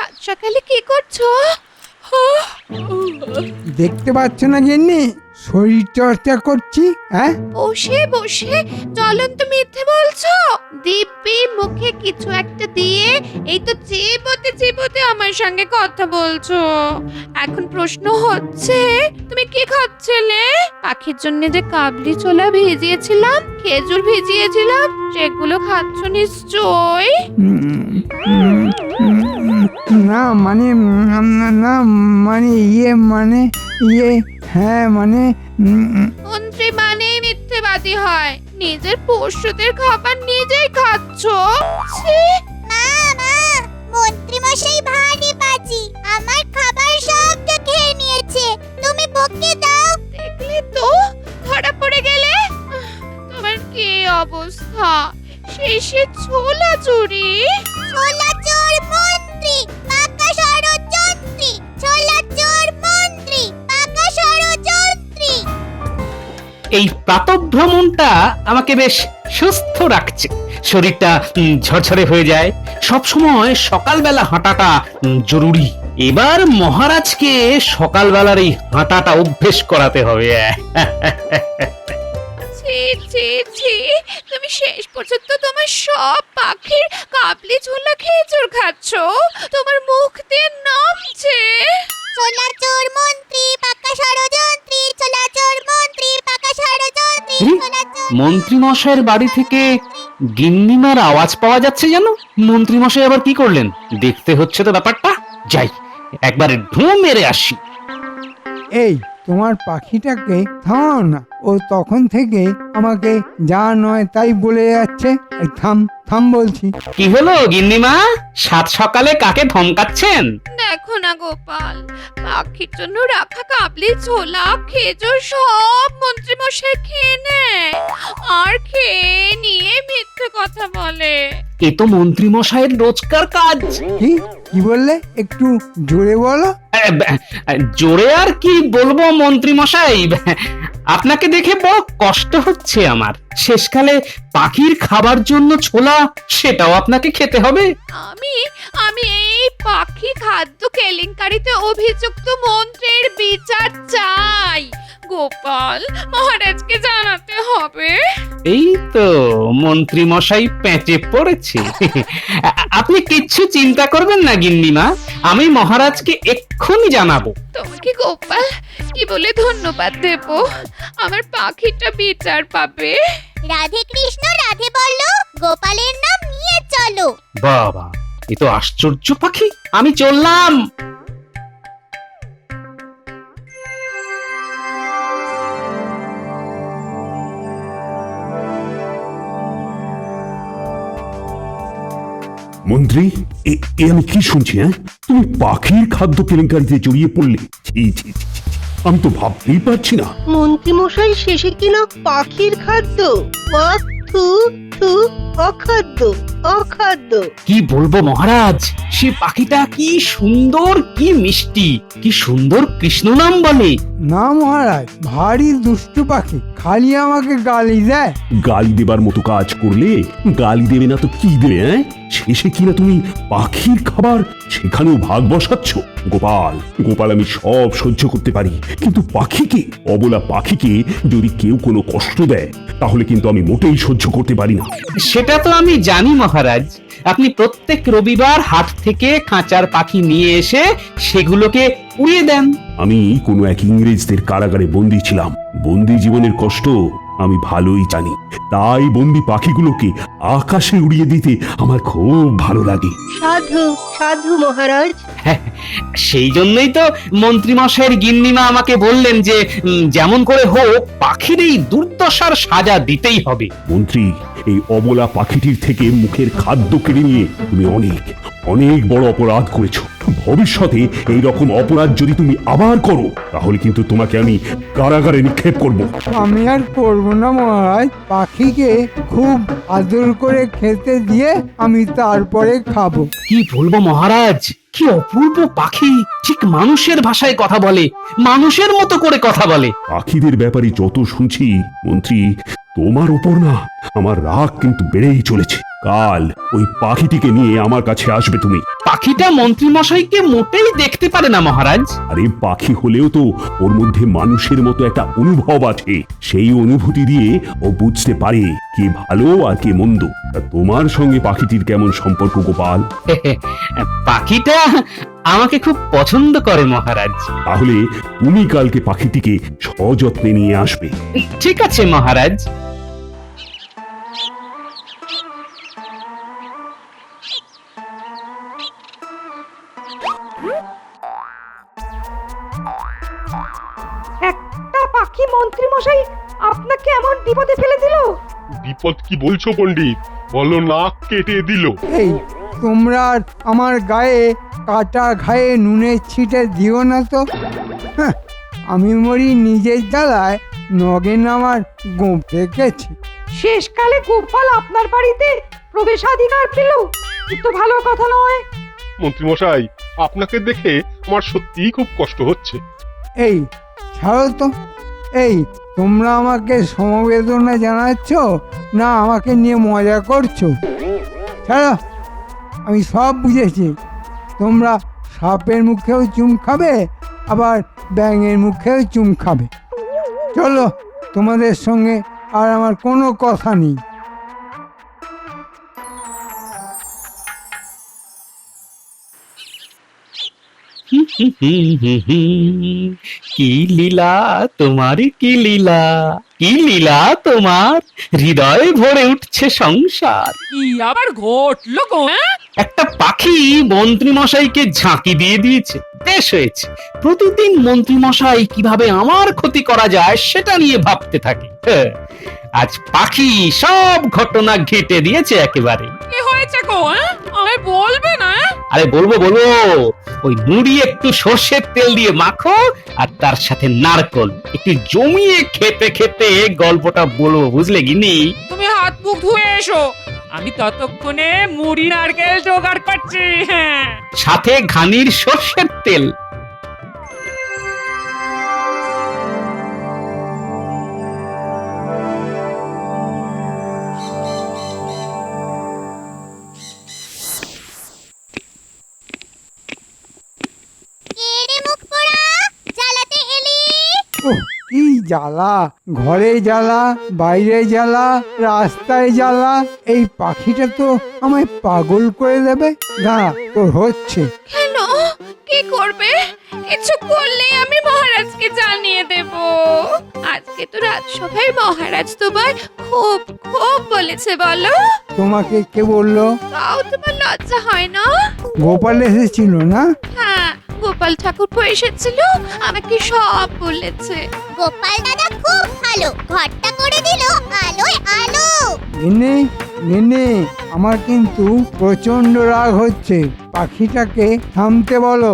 সাত সকালে কি করছো? দেখতে পাচ্ছ না গিন্নি, শরীর চর্চা করছি। হ্যাঁ, বসে বসে জ্বলন্ত মিথ্যে বলছো। দিব্যি মুখে কিছু একটা দিয়ে এই তো চিবোতে চিবোতে আমার সঙ্গে কথা বলছো। এখন প্রশ্ন হচ্ছে তুমি কি খাচ্ছিলে? পাখির জন্য যে কাবলি ছোলা ভিজিয়েছিলাম, খেজুর ভিজিয়েছিলাম, সেগুলো খাচ্ছ নিশ্চয়। না মানে না মানে হ্যাঁ মানে মন্ত্রী মানেই মিথ্যেবাদী হয়। নিজের পোষ্যদের খাবার নিজেই খাচ্ছ। ছি! মা মা, মন্ত্রী মশাই ভারী বাজি, আমার খাবার সব খেয়ে নিয়েছে, তুমি বকে দাও। দেখলে তো, ধরা পড়ে গেলে। তোমার কি অবস্থা? শেষে ছোলা চুরি। ছোলা চোর মন্ত্রী, পাকা ষড়যন্ত্রী, ছোলা চোর মন্ত্রী, পাকা ষড়যন্ত্রী। এই প্রাতঃভ্রমণটা আমাকে বেশ সুস্থ রাখছে। শরীরটা ঝরঝরে হয়ে যায়। সব সময় সকালবেলা হাঁটাটা জরুরি। এবার মহারাজকে সকালবেলার এই হাঁটাটা অভ্যেস করাতে হবে। ছি ছি ছি, তুমি শেষ পর্যন্ত তোমার সব পাখির কাবলি ছোলা খেজুর খাচ্ছ। তোমার মুখ দিয়ে নামছে। ছোলা চোর মন্ত্রী, পাকা ষড়যন্ত্রী, ছোলা চোর মন্ত্রী, পাকা ষড়যন্ত্রী, ছোলা চোর। মন্ত্রী মশাইয়ের বাড়ি থেকে গিন্নিমার আওয়াজ পাওয়া যাচ্ছে যেন। মন্ত্রী মশাই আবার কি করলেন? দেখতে হচ্ছে তো ব্যাপারটা। যাই, একবারে ঢু মেরে আসি। এই তোমার পাখিটাকে থামাও না, ও তখন থেকে আমাকে যা নয় তাই বলে যাচ্ছে। এই থাম থাম বলছি। কি হলো গিন্নিমা, সাত সকালে কাকে ধমকাচ্ছেন? দেখো না গোপাল, পাখির জন্য রাখা কাবলি ছোলা খেজুর সব মন্ত্রী মশাই খেয়ে নেয়, আর খেয়ে নিয়ে মিথ্যে কথা বলে। এ তো মন্ত্রী মশাইয়ের রোজকার কাজ। কি কি বললে? একটু জোরে বলো। জোরে আর কি বলবো মন্ত্রী মশাই, আপনাকে দেখে বড় কষ্ট হচ্ছে আমার। শেষকালে পাখির খাবার জন্য ছোলা, সেটাও আপনাকে খেতে হবে। আমি আমি এই পাখি খাদ্য কেলেঙ্কারিতে অভিযুক্ত মন্ত্রীর বিচার চাই। গোপাল, মহারাজকে জানাতে হবে। এই তো মন্ত্রী মশাই পেঁচে পড়েছে। আপনি কিচ্ছু চিন্তা করবেন না গিন্নিমা, আমি মহারাজকে এক্ষুনি জানাবো। তোমাকে গোপাল কি বলে ধন্যবাদ দেব? আমার পাখিটা বিচার পাবে। রাধে কৃষ্ণ রাধে বলো, গোপালের নাম নিয়ে চলো। বাবা, এ তো আশ্চর্য পাখি। আমি চললাম। মন্ত্রী, এ আমি কি শুনছি? হ্যাঁ, তুমি পাখির খাদ্য কেলেঙ্কারিতে জড়িয়ে পড়লে? ছি ছি ছি, আমি তো ভাবতেই পারছি না। মন্ত্রীমশাই শেষে কিনা পাখির খাদ্য, ওয়াক থু থু, অখাদ্য অখাদ্য। কি বলবো মহারাজ, সে পাখিটা কি সুন্দর, কি মিষ্টি, কি সুন্দর কৃষ্ণ নাম বলে। না মহারাজ, ভারী দুষ্টু পাখি, খালি আমাকে গালি দেয়। গালি দেবার মতো কাজ করলে গালি দেবে না তো কি দেবে? হ্যাঁ, শেষে কিনা তুমি পাখির খাবার, সেখানেও ভাগ বসাচ্ছ। গোপাল গোপাল, আমি সব সহ্য করতে পারি, কিন্তু পাখিকে, অবলা পাখিকে যদি কেউ কোনো কষ্ট দেয়, তাহলে কিন্তু আমি মোটেই সহ্য করতে পারি না। সেটা তো আমি জানি মহারাজ। আপনি প্রত্যেক রবিবার হাট থেকে খাঁচার পাখি নিয়ে এসে সেগুলোকে উড়িয়ে দেন। আমি কোনো এক ইংরেজদের কারাগারে বন্দী ছিলাম। বন্দী জীবনের কষ্ট আমি ভালোই জানি, তাই বন্দী পাখিগুলোকে আকাশে উড়িয়ে দিতে আমার খুব ভালো লাগে। সাধু সাধু মহারাজ। সেই জন্যই তো মন্ত্রী মশাইয়ের গিন্নিমা আমাকে বললেন যে যেমন করে হোক পাখির এই দুর্দশার সাজা দিতেই হবে। মন্ত্রী, এই অবলা পাখিটির থেকে মুখের খাদ্য কেড়ে নিয়ে তুমি অনেক অনেক বড় অপরাধ করেছো। ভবিষ্যতে এই রকম অপরাধ যদি তুমি আবার করো, তাহলে কিন্তু তোমাকে আমি কারাগারে নিক্ষেপ করব। আমি আর করবো না মহারাজ, পাখিকে খুব আদর করে খেতে দিয়ে আমি তারপরে খাবো। কি বলবো মহারাজ, কি অপূর্ব পাখি, ঠিক মানুষের ভাষায় কথা বলে, মানুষের মতো করে কথা বলে। পাখিদের ব্যাপারে যত শুনছি মন্ত্রী, তোমার উপর না আমার রাগ কিন্তু বেড়েই চলেছে। কাল ওই পাখিটিকে নিয়ে আমার কাছে আসবে তুমি। পাখিটা মন্ত্রী মশাইকে মোটেই দেখতে পারে না মহারাজ। আরে পাখি হলেও তো ওর মধ্যে মানুষের মতো একটা অনুভব আছে, সেই অনুভূতি দিয়ে ও বুঝতে পারে কে ভালো আর কে মন্দ। তা তোমার সঙ্গে পাখিটির কেমন সম্পর্ক গোপাল? পাখিটা আমাকে খুব পছন্দ করে মহারাজ। তাহলে তুমি কালকে পাখিটিকে সযত্নে নিয়ে আসবে। ঠিক আছে মহারাজ। একটা পাখি মন্ত্রী মশাই আপনাকে এমন বিপদে ফেলে দিল? বিপদ কি বলছো পণ্ডিত? বলো নাক কেটে দিল। এই তোমরা আর আমার গায়ে কাটা ঘায়ে নুনের ছিটে দিও না তো। হ্যাঁ, আমি মরি নিজের জ্বালায়, নগেন আমার গোঁপে গেছে। শেষকালে গোপাল আপনার বাড়িতে প্রবেশাধিকার পেল, কিন্তু ভালো কথা নয়। মন্ত্রী মশাই, আপনাকে দেখে আমার সত্যিই খুব কষ্ট হচ্ছে। এই ছাড়ো তো। এই তোমরা আমাকে সমবেদনা জানাচ্ছ না আমাকে নিয়ে মজা করছো? ছাড়ো, আমি সব বুঝেছি। তোমরা সাপের মুখেও চুম খাবে, আবার ব্যাঙের মুখেও চুম খাবে। চলো, তোমাদের সঙ্গে আর আমার কোনো কথা নেই। কি লীলা তোমার, কি লীলা, কি লীলা তোমার, হৃদয় ভরে উঠছে সংসার। কি আবার ঘটলো গো? একটা পাখি মন্ত্রী মশাইকে ঝাঁকি দিয়ে দিয়েছে। বেশ হয়েছে, প্রতিদিন মন্ত্রী মশাই কিভাবে আমার ক্ষতি করা যায় সেটা নিয়ে ভাবতে থাকে। আজ পাখি সব ঘটনা ঘেঁটে দিয়েছে একেবারে। কি হয়েছে গো? আমায় বলবে না? আরে বলবো বলবো, ওই মুড়ি একটু সর্ষের তেল দিয়ে মাখো আর তার সাথে নারকল একটু জমিয়ে খেতে খেতে গল্পটা বলবো, বুঝলে গিন্নি? তুমি হাত মুখ ধুয়ে এসো, আমি ততক্ষণে মুড়ি নারকেল জোগাড় করছি। হ্যাঁ, সাথে ঘানির সর্ষের তেল। কে রে মুখ পোড়া, জ্বালাতে এলি? ওহ, কি জ্বালা! ঘরে জ্বালা, বাইরে জ্বালা, রাস্তায় জ্বালা। এই পাখিটা তো আমায় পাগল করে দেবে। দাঁড়া, তোর হচ্ছে। কেন? কি করবে? কিছু করলে আমি মহারাজকে জানিয়ে দেব। আজকে তো রাজসভায় মহারাজ তোমায় খুব খুব বলেছে, বলো। তোমাকে কে বললো? তাও তোমার লজ্জা হয় না? গোপাল এসেছিল না? হ্যাঁ, গোপাল ঠাকুরপো এসেছিল, আমাকে সব বলেছে। গোপাল দাদা খুব ভালো, ঘরটা করে দিল আলোয় আলো। নেনে নেনে, আমার কিন্তু প্রচন্ড রাগ হচ্ছে। পাখিটাকে থামতে বলো।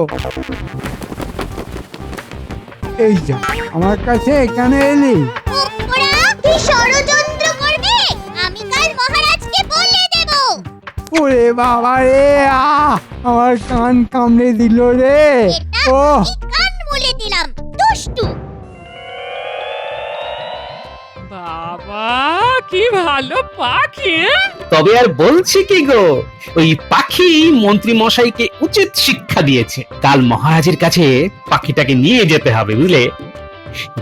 এই যা, আমার কাছে এখানে এলি। মুখ পোড়া, কি ষড়যন্ত্র করবে? আমি কাল মহারাজকে বলে দেব। ওরে বাবা রে, আমার কান কামড়ে দিল রে। এটা ও আমি কান বলে দিলাম, দুষ্টু। বাবা কি ভালো পাখি! তবে আর বলছি কি গো, ওই পাখি মন্ত্রী মশাইকে উচিত শিক্ষা দিয়েছে। কাল মহারাজের কাছে পাখিটাকে নিয়ে যেতে হবে, বুঝলে?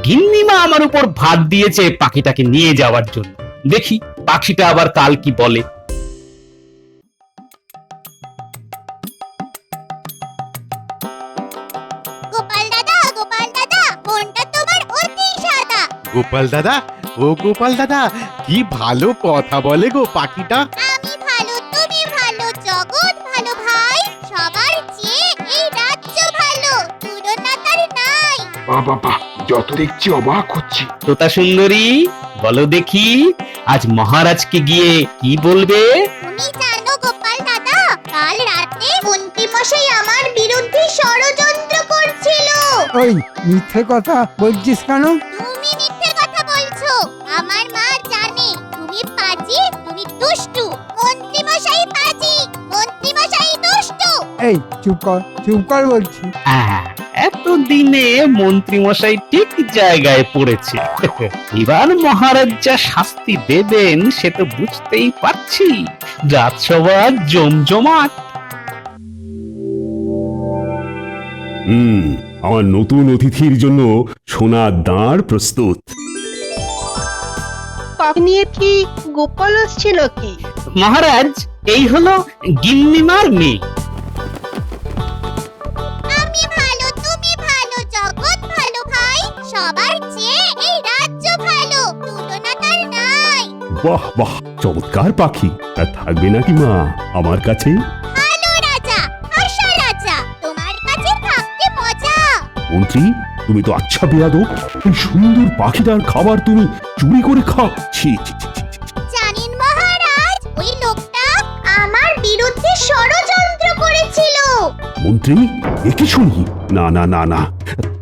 গিন্নিমা আমার উপর ভাত দিয়েছে পাখিটাকে নিয়ে যাওয়ার জন্য। দেখি পাখিটা আবার কাল কি বলে। গোপাল দাদা, গোপাল দাদা, মনটা তোমার অতি সাদা। গোপাল দাদা, ও গোপাল দাদা, কি ভালো কথা বলে গো পাখিটা। আমি ভালো, তুমি ভালো, জগৎ ভালো ভাই, সবার চেয়ে এই রাজ্য ভালো, তুলনা তার নাই। বাবা, যত দেখছি অবাক হচ্ছি। তোতা সুন্দরী, বলো দেখি আজ মহারাজকে গিয়ে কি বলবে? তুমি জানো গোপাল দাদা, কাল রাতে মন্ত্রী মশাই আমার বিরুদ্ধে ষড়যন্ত্র করছিল। ওই মিথ্যে কথা বলছিস কেন? তুমি মিথ্যে কথা বলছো। আমার মা জানে তুমি পাজি, তুমি দুষ্টু। মন্ত্রী মশাই পাজি, মন্ত্রী মশাই দুষ্টু। এই চুপ কর বলছি। এতদিনে মন্ত্রী মশাই ঠিক জায়গায় পড়েছে। এবার মহারাজ যা শাস্তি দেবেন সে তো বুঝতেই পারছি। রাজসভা জমজমাট। আমার নতুন অতিথির জন্য সোনার দাঁড় প্রস্তুত। পাক নিয়ে কি গোপাল আসছে নাকি? মহারাজ, এই হলো গিন্নিমার মেয়ে। আমি ভালো, তুমি ভালো, জগৎ ভালো ভাই। সবার চেয়ে এই রাজ্য ভালো, তুলনা তার নাই। বাহ বাহ, চমৎকার পাখি। আর থাকবে নাকি মা আমার কাছে? ভালো রাজা, হাসা রাজা, তোমার কাছে থাকতে মজা। মন্ত্রী, তুমি তো আচ্ছা বেয়াদব। এই সুন্দর পাখিটার খাবার তুমি চুরি করে খাও। ছি ছি ছি ছি, ছি। জানেন মহারাজ, ওই লোকটা আমার বিরুদ্ধে ষড়যন্ত্র করেছিল। মন্ত্রী, এ কি শুনি? না না না না,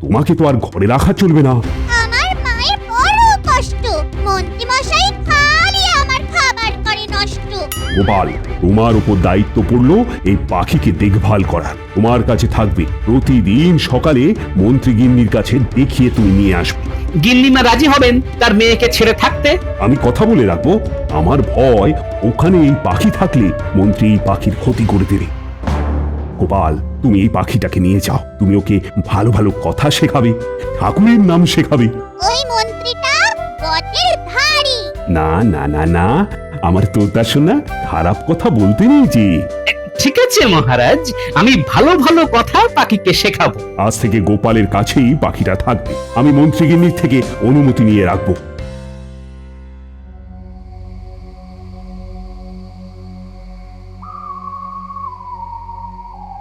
তোমাকে তো আর ঘরে রাখা চলবে না। আমার মায়ের বড় কষ্ট, মন্ত্রী মশাই খালি আমার খাবার করে নষ্ট। গোপাল, তোমার উপর দায়িত্ব পড়লো এই পাখিকে দেখভাল করার। তোমার কাছে থাকবে, প্রতিদিন সকালে মন্ত্রী গিন্নির কাছে দেখিয়ে তুমি নিয়ে আসবে। গিন্নিমা রাজি হবেন তার মেয়েকে ছেড়ে থাকতে? আমি কথা বলে রাখবো, আমার ভয় ওখানে এই পাখি থাকলে মন্ত্রী এই পাখির ক্ষতি করে দেবে। গোপাল, তুমি এই পাখিটাকে নিয়ে যাও। তুমি ওকে ভালো ভালো কথা শেখাবে, ঠাকুরের নাম শেখাবে। ওই মন্ত্রীটা বটের ধাড়ি। না না না না, আমার তোতা শোনা খারাপ কথা বলতে নেই যে। ঠিক আছে মহারাজ, আমি ভালো ভালো কথা পাখিকে শেখাবো। আজ থেকে গোপালের কাছেই পাখিটা থাকবে। আমি মন্ত্রীগিন্নির থেকে অনুমতি নিয়ে রাখবো।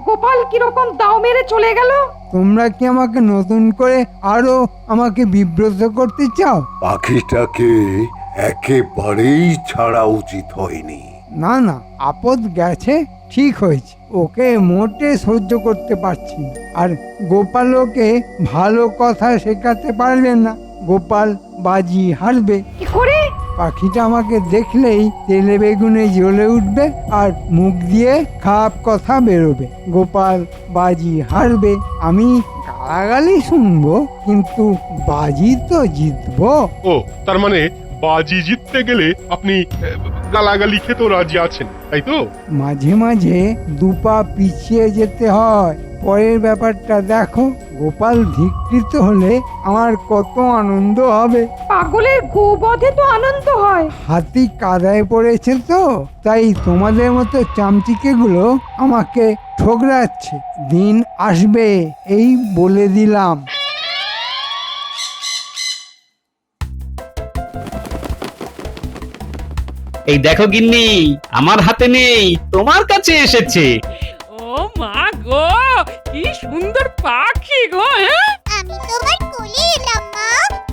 গোপাল কিরকম দাও মেরে চলে গেল? তোমরা কি আমাকে নতুন করে আরো আমাকে বিব্রত করতে চাও? পাখিটাকে একেবারেই ছাড়া উচিত হয়নি। না না, আপদ গেছে, ঠিক হয়েছে। ওকে মোটে সহ্য করতে পারছি না। আর গোপালকে ভালো কথা শেখাতে পারবে না। গোপাল বাজি হারবে। কি করে? পাখিটা আমাকে দেখলেই তেলে বেগুনে জ্বলে উঠবে আর মুখ দিয়ে খারাপ কথা বেরোবে। গোপাল বাজি হারবে, আমি গালাগালি শুনবো, কিন্তু বাজি তো জিতবো। ও, তার মানে বাজি জিততে গেলে আপনি গালাগালি খেতেও রাজি আছেন, তাই তো? মাঝে মাঝে দুপা পিছিয়ে যেতে হয়। পরের ব্যাপারটা দেখো, গোপাল ধিকৃত হলে আমার কত আনন্দ হবে। পাগলের গোবধে তো আনন্দ হয়। হাতি কাদায় পড়েছে তো, তাই তোমাদের মতো চামচিকেগুলো আমাকে ঠোকরাচ্ছে। দিন আসবে, এই বলে দিলাম। এই দেখো গিন্নি, আমার হাতে নেই, তোমার কাছে এসেছে। ও মা গো, কি সুন্দর পাখি গো। হ্যাঁ, আমি তোমার কোলে এলাম মা,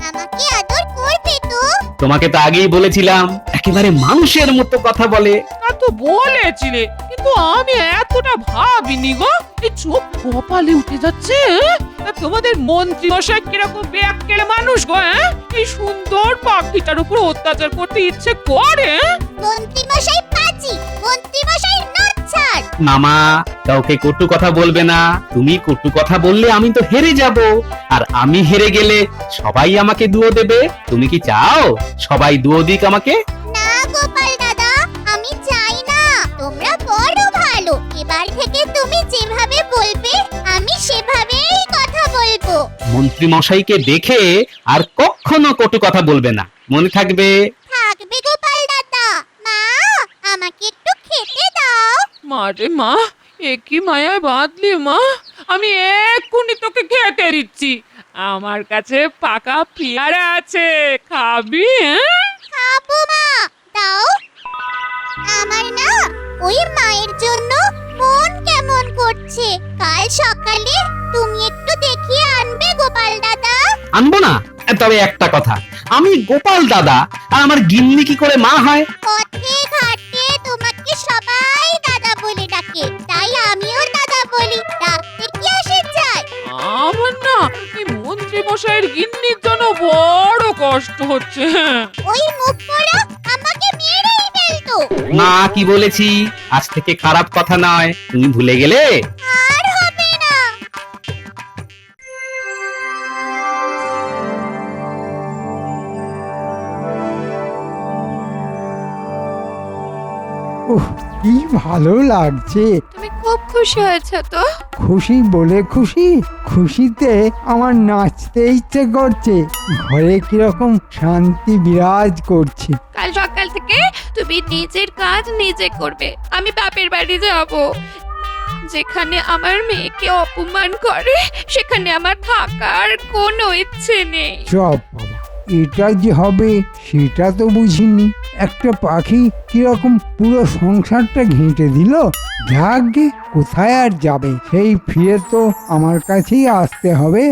আমাকে আদর করবে তো? তোমাকে তো আগেই বলেছিলাম, একেবারে মানুষের মতো কথা বলে। তা তো বলেছিলে, কিন্তু আমি এতটা ভাবিনি গো। এই চোখ কপালে উঠে যাচ্ছে। হ্যাঁ? তা তোমাদের মন্ত্রী মশাই কিরকম বেয়াক্কেল মানুষ গো। হ্যাঁ? এই সুন্দর পাখিটার উপর অত্যাচার করতে ইচ্ছে করে। হ্যাঁ? মন্ত্রী মশাই পাজি, মন্ত্রী মশাই নচ্ছাড়। মামা, কাউকে কটু কথা বলবে না। তুমি কটু কথা বললে আমি তো হেরে যাব, আর আমি হেরে গেলে সবাই আমাকে দুয়ো দেবে। তুমি কি চাও সবাই দুয়ো দিক আমাকে? না গোপাল দাদা, আমি চাই না। তোমরা বড় ভালো, এবার থেকে তুমি যেভাবে বলবে আমি সেভাবেই কথা বলবো। মন্ত্রী মশাইকে দেখে আর কখনো কটু কথা বলবে না, মনে থাকবে। থাকবে গোপাল দাদা। মা, আমাকে একটু খেতে দাও। মারে মা, এ কি মায়ায় বাঁধলি মা। আমি এক্ষুনি তোকে খেতে দিচ্ছি। আমার কাছে পাকা পেয়ারা আছে, খাবি? হ্যাঁ, খাবো মা, দাও। আমার না ওই মায়ের জন্য মন কেমন করছে। কাল সকালে তুমি একটু দেখিয়ে আনবে গোপাল দাদা। আনবো না? তবে একটা কথা, আমি গোপাল দাদা আর আমার গিন্নি কি করে মা হয়? পথে ঘাটে তোমাকে সবাই দাদা বলে ডাকে, তাই আমিও দাদা বলি। ডাকতে কি আসে যায়? আমার না এই মন্ত্রী মশাইয়ের গিন্নির জন্য বড় কষ্ট হচ্ছে। হ্যাঁ। ওই মুখ পোড়া আমাকে মেরেই ফেলতো। মা কি বলেছি, আজ থেকে খারাপ কথা নয়, তুমি ভুলে গেলে? আর হবে না। উহ, কি ভালো লাগছে। তুমি খুব খুশি হয়েছে তো? খুশি বলে খুশি, খুশিতে আমার নাচতে ইচ্ছে করছে, ঘরে কিরকম শান্তি বিরাজ করছে। কাল সকাল থেকে তুমি নিজের কাজ নিজে করবে। আমি বাপের বাড়ি যাব। যেখানে আমার মেয়েকে অপমান করে সেখানে আমার থাকার কোনো ইচ্ছে নেই। চপ বাবা, এটা যে হবে সেটা তো বুঝিনি। একটা পাখি কিরকম পুরো সংসারটা ঘেঁটে দিল। যাকে কোথায় আর যাবে, সেই ফিরে তো আমার কাছেই আসতে হবে।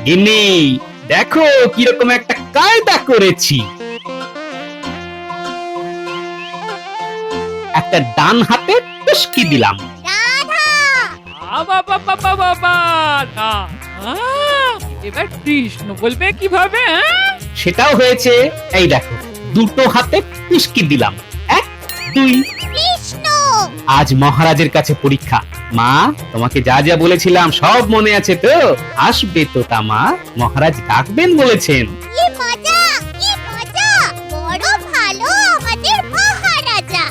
গিন্নি, দেখো কিরকম একটা কায়দা করেছি। একটা ডান হাতে টুসকি দিলাম। বাবা বাবা বাবা না, এবার কৃষ্ণ বলবে কিভাবে? সেটাও হয়েছে। এই দেখো, দুটো হাতে টুসকি দিলাম। 1 2। কৃষ্ণ, আজ মহারাজের কাছে পরীক্ষা। মা, তোমাকে যা যা বলেছিলাম সব মনে আছে তো? আসবে তো তা মা, মহারাজ ডাকবেন বলেছেন। কি মজা, কি মজা! বড় ভালো আমাদের মহারাজা।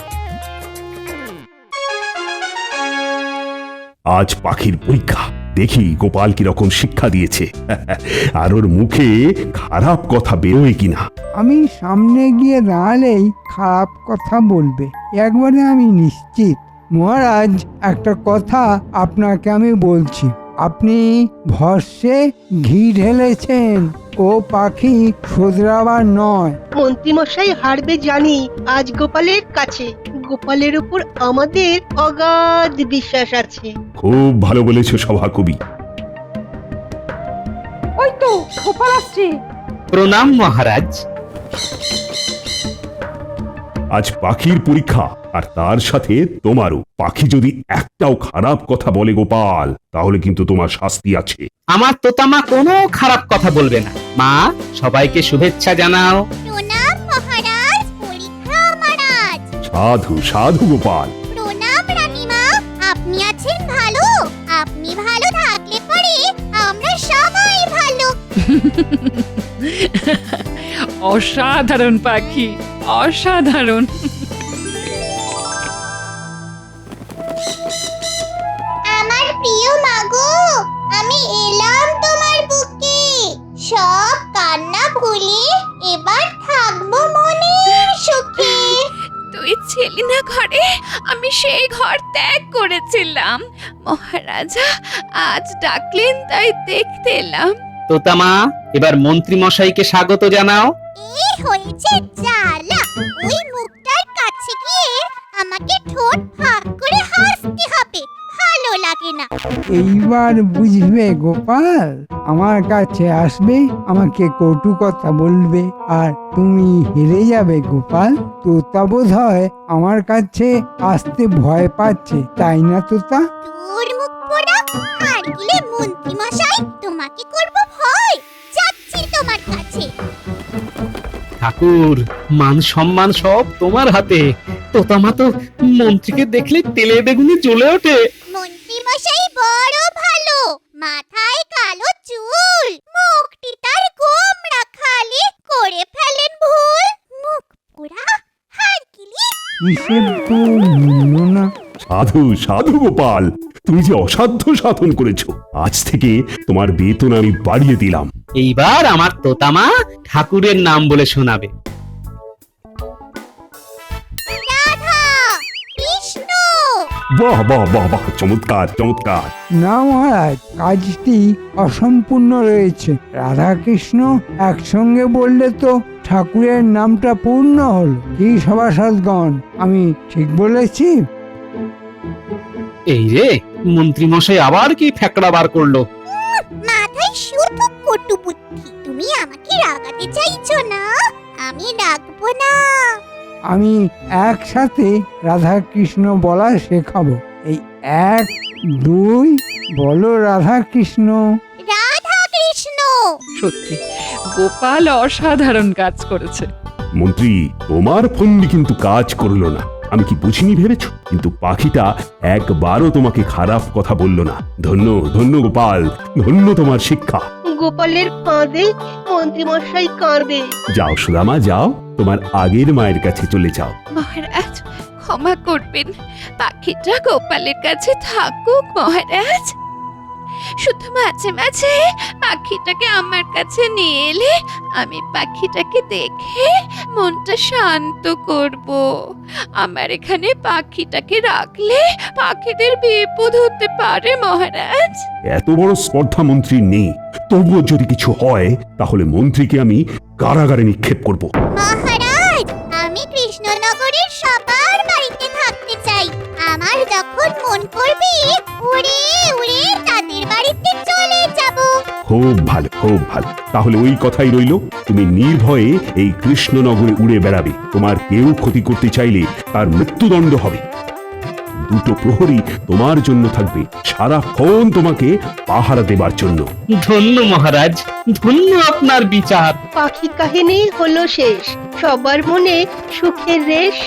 আজ পাখির পরীক্ষা, দেখি গোপাল কিরকম শিক্ষা দিয়েছে। আর ওর মুখে খারাপ কথা বেরোয় কিনা। আমি সামনে গিয়ে দাঁড়ালেই খারাপ কথা বলবে, একবারে আমি নিশ্চিত। মহারাজ, একটা কথা আপনাকে আমি বলছি। আপনি ভস্যে ঘি ঢেলেছেন, ও পাখি শোধরাবার নয়। মন্ত্রীমশাই হারবে জানি আজ গোপালের কাছে। গোপালের উপর আমাদের অগাধ বিশ্বাস আছে। খুব ভালো বলেছ সভাকবি। ওই তো গোপাল আসছে। প্রণাম মহারাজ। আজ পাখির পরীক্ষা, আর তার সাথে তোমারও। পাখি যদি একটাও খারাপ কথা বলে গোপাল, তাহলে কিন্তু তোমার শাস্তি আছে। আমার তোতামা কোনো খারাপ কথা বলবে না। মা, সবাইকে শুভেচ্ছা জানাও। প্রণাম মহারাজ, পরীক্ষা আমার আজ। সাধু সাধু গোপাল। প্রণাম রানীমা, আপনি আছেন ভালো? আপনি ভালো থাকলে পরে আমরা সবাই ভালো। অসাধারণ পাখি, অসাধারণ। আমার প্রিয় মাগো, আমি এলাম তোমার বুকে। সব কান্না ভুলে এবার থাকবো মনের সুখে। তুই ছিলি না ঘরে, আমি সেই ঘর ত্যাগ করেছিলাম। মহারাজা আজ ডাকলেন তাই দেখতে এলাম। তোতামা, এবার মন্ত্রী মশাইকে স্বাগত জানাও। এই হয়েছে জ্বালা, ওই মুখটার কাছে গিয়ে আমাকে ঠোঁট ফাঁক করে হাসতে হবে, ভালো লাগে না। এইবার বুঝবে গোপাল, আমার কাছে আসবে, আমাকে কটু কথা বলবে, আর তুমি হেরে যাবে গোপাল। তোতা বোধ হয় আমার কাছে আসতে ভয় পাচ্ছে, তাই না তোতা? তোর মুখ পোড়া, হার গিলে মন্ত্রী মশাই তোমাকে করব ভয়। যাচ্ছি তোমার কাছে। ঠাকুর, মান সম্মান সব তোমার হাতে। তোতামা তো মন্ত্রীকে দেখলে তেলে বেগুনি জ্বলে ওঠে। মন্ত্রী মশাই বড় ভালো, মাথায় কালো চুল, মুখটি তার গোমড়া, খালি করে ফেলেন ভুল। মুখ পোড়া, হার গিলে। হিসেব তো নিল না। সাধু সাধু গোপাল, তুমি যে অসাধ্য সাধন করেছো। আজ থেকে তোমার বেতন আমি বাড়িয়ে দিলাম। এইবার আমার তোতামা ঠাকুরের নাম বলে শোনাবে। রাধা, কৃষ্ণ। বাহ বাহ বাহ বাহ, চমৎকার চমৎকার। না মহারাজ, কাজটি অসম্পূর্ণ রয়েছে। রাধাকৃষ্ণ একসঙ্গে বললে তো ঠাকুরের নামটা পূর্ণ হল। কি সভাসদগণ, আমি ঠিক বলেছি? এই রে, মন্ত্রী মশাই আবার কি ফ্যাকড়া বার করলো? মাথায় শুধু কটু বুদ্ধি। তুমি আমাকে রাগাতে চাইছো না? আমি রাখবো না। আমি একসাথে রাধাকৃষ্ণ বলা শেখাবো। এই 1 2 বলো রাধাকৃষ্ণ। রাধা কৃষ্ণ। সত্যি গোপাল অসাধারণ কাজ করেছে। মন্ত্রী, তোমার ফন্দি কিন্তু কাজ করলো না। আমি কি বুঝিনি ভেবেছো? কিন্তু পাখিটা একবারও তোমাকে খারাপ কথা বলল না। ধন্য ধন্য গোপাল, ধন্য তোমার শিক্ষা। গোপালের ফাঁদে মন্ত্রীমশাই কাঁদে। যাও সুদামা যাও, তোমার আগের মায়ের কাছে চলে যাও। মহারাজ ক্ষমা করবেন, পাখিটা গোপালের কাছে থাকুক মহারাজ। শুধু মাঝে মাঝে পাখিটাকে আমার কাছে নিয়ে এলে আমি পাখিটাকে দেখে মনটা শান্ত করব। আমার এখানে পাখিটাকে রাখলে পাখিদের বিপদ হতে পারে মহারাজ। এত বড় স্পর্ধা মন্ত্রীর নেই, তবুও যদি কিছু হয় তাহলে মন্ত্রীকে আমি কারাগারে নিক্ষেপ করব। মহারাজ, আমি কৃষ্ণনগরের সবার বাড়িতে থাকতে চাই। আমার যখন মন করবে উড়ে উড়ে তাদের বাড়িতে চলে যাব। খুব ভালো, খুব ভালো। তাহলে ওই কথাই রইল, তুমি নির্ভয়ে এই কৃষ্ণনগরে উড়ে বেড়াবে। তোমার কেউ ক্ষতি করতে চাইলে তার মৃত্যুদণ্ড হবে। দুটো প্রহরী তোমার জন্য থাকবে, সারাক্ষণ তোমাকে পাহারা দেবার জন্য। ধন্য মহারাজ, ধন্য আপনার বিচার। পাখি কাহিনী হলো শেষ, সবার মনে সুখের রেশ।